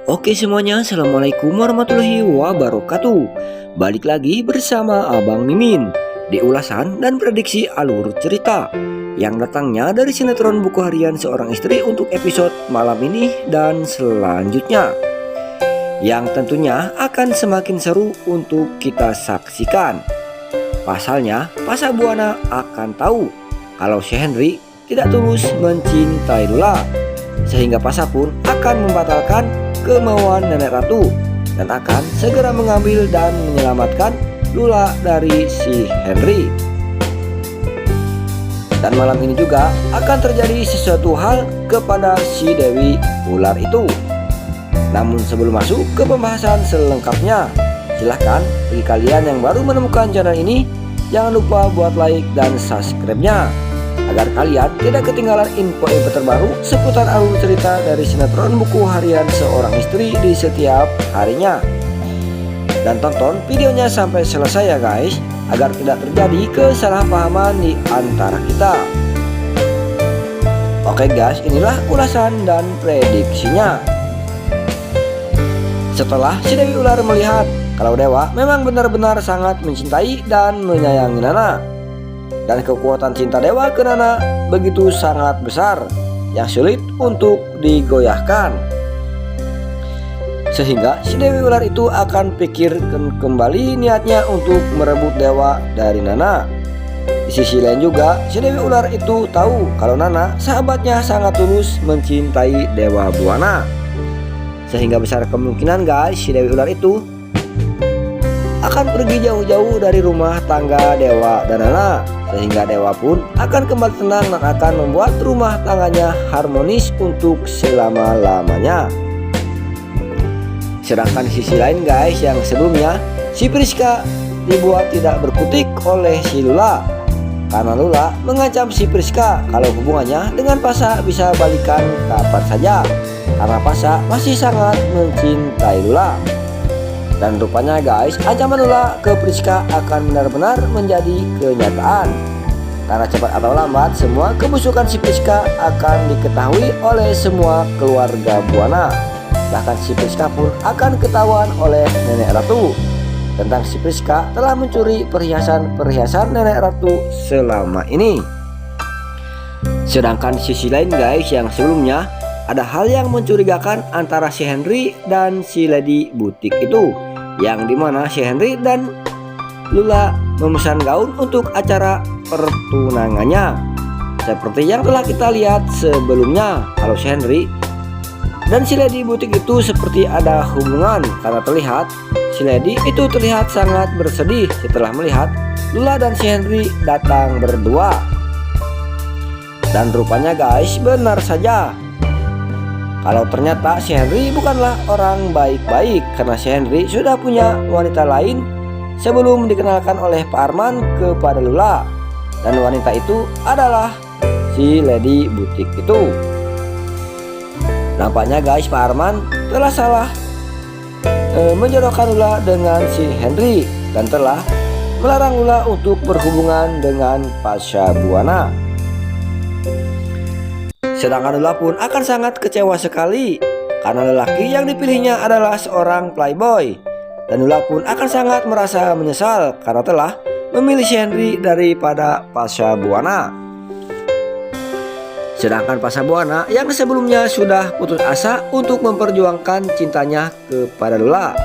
Oke semuanya, Assalamualaikum warahmatullahi wabarakatuh. Balik lagi bersama Abang Mimin di ulasan dan prediksi alur cerita yang datangnya dari sinetron buku harian seorang istri untuk episode malam ini dan selanjutnya, yang tentunya akan semakin seru untuk kita saksikan. Pasalnya, Pasha Buana akan tahu kalau si Henry tidak tulus mencintai Lula, sehingga Pasha pun akan membatalkan kemauan Nenek Ratu dan akan segera mengambil dan menyelamatkan Lula dari si Henry. Dan malam ini juga akan terjadi sesuatu hal kepada si Dewi Ular itu. Namun sebelum masuk ke pembahasan selengkapnya, silahkan bagi kalian yang baru menemukan channel ini, jangan lupa buat like dan subscribe-nya agar kalian tidak ketinggalan info-info terbaru seputar alur cerita dari sinetron buku harian seorang istri di setiap harinya. Dan tonton videonya sampai selesai ya guys, agar tidak terjadi kesalahpahaman di antara kita. Oke guys, inilah ulasan dan prediksinya. Setelah si Dewi Ular melihat kalau Dewa memang benar-benar sangat mencintai dan menyayangi Nana, dan kekuatan cinta Dewa ke Nana begitu sangat besar yang sulit untuk digoyahkan, sehingga si Dewi Ular itu akan pikirkan kembali niatnya untuk merebut Dewa dari Nana. Di sisi lain juga si Dewi Ular itu tahu kalau Nana sahabatnya sangat tulus mencintai Dewa Buana, sehingga besar kemungkinan guys si Dewi Ular itu akan pergi jauh-jauh dari rumah tangga Dewa dan Nana, sehingga Dewa pun akan kembali tenang dan akan membuat rumah tangganya harmonis untuk selama-lamanya. Sedangkan di sisi lain guys, yang sebelumnya si Priska dibuat tidak berkutik oleh si Lula, karena Lula mengancam si Priska kalau hubungannya dengan Pasha bisa balikan kapan saja, karena Pasha masih sangat mencintai Lula. Dan rupanya guys, ancaman Lula ke Priska akan benar-benar menjadi kenyataan, karena cepat atau lambat semua kebusukan si Priska akan diketahui oleh semua keluarga Buana. Bahkan si Priska pun akan ketahuan oleh Nenek Ratu tentang si Priska telah mencuri perhiasan Nenek Ratu selama ini. Sedangkan di sisi lain guys, yang sebelumnya ada hal yang mencurigakan antara si Henry dan si Lady Butik itu, yang dimana si Henry dan Lula memesan gaun untuk acara pertunangannya. Seperti yang telah kita lihat sebelumnya, kalau si Henry dan si Lady Butik itu seperti ada hubungan, karena terlihat si Lady itu terlihat sangat bersedih setelah melihat Lula dan si Henry datang berdua. Dan rupanya guys, benar saja kalau ternyata si Henry bukanlah orang baik-baik, karena si Henry sudah punya wanita lain sebelum dikenalkan oleh Pak Arman kepada Lula, dan wanita itu adalah si Lady Butik itu. Nampaknya guys, Pak Arman telah salah menjodohkan Lula dengan si Henry dan telah melarang Lula untuk berhubungan dengan Pasha Buana. Sedangkan Lula pun akan sangat kecewa sekali karena lelaki yang dipilihnya adalah seorang playboy, dan Lula pun akan sangat merasa menyesal karena telah memilih si Henry daripada Pasha Buana. Sedangkan Pasha Buana yang sebelumnya sudah putus asa untuk memperjuangkan cintanya kepada Lula,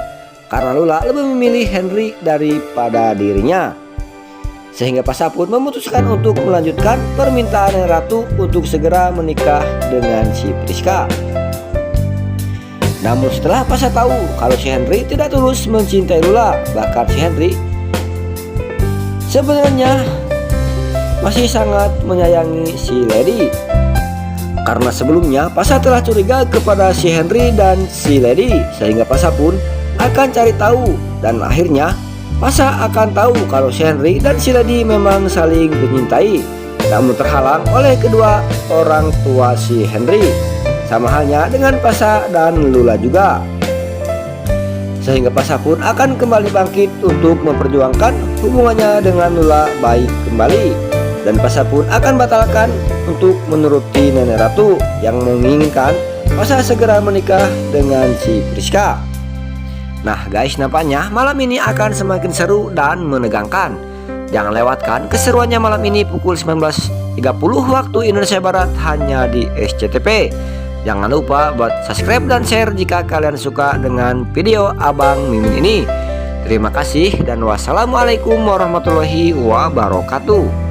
karena Lula lebih memilih Henry daripada dirinya, sehingga Pasha pun memutuskan untuk melanjutkan permintaan Nenek Ratu untuk segera menikah dengan si Priska. Namun setelah Pasha tahu kalau si Henry tidak tulus mencintai Lula, bahkan si Henry sebenarnya masih sangat menyayangi si Lady, karena sebelumnya Pasha telah curiga kepada si Henry dan si Lady, sehingga Pasha pun akan cari tahu, dan akhirnya Pasha akan tahu kalau si Henry dan si Lady memang saling mencintai, namun terhalang oleh kedua orang tua si Henry, sama halnya dengan Pasha dan Lula juga. Sehingga Pasha pun akan kembali bangkit untuk memperjuangkan hubungannya dengan Lula baik kembali, dan Pasha pun akan batalkan untuk menuruti Nenek Ratu yang menginginkan masa segera menikah dengan si Priska. Nah guys, nampaknya malam ini akan semakin seru dan menegangkan. Jangan lewatkan keseruannya malam ini pukul 19.30 waktu Indonesia Barat hanya di SCTV. Jangan lupa buat subscribe dan share jika kalian suka dengan video Abang Mimin ini. Terima kasih dan wassalamualaikum warahmatullahi wabarakatuh.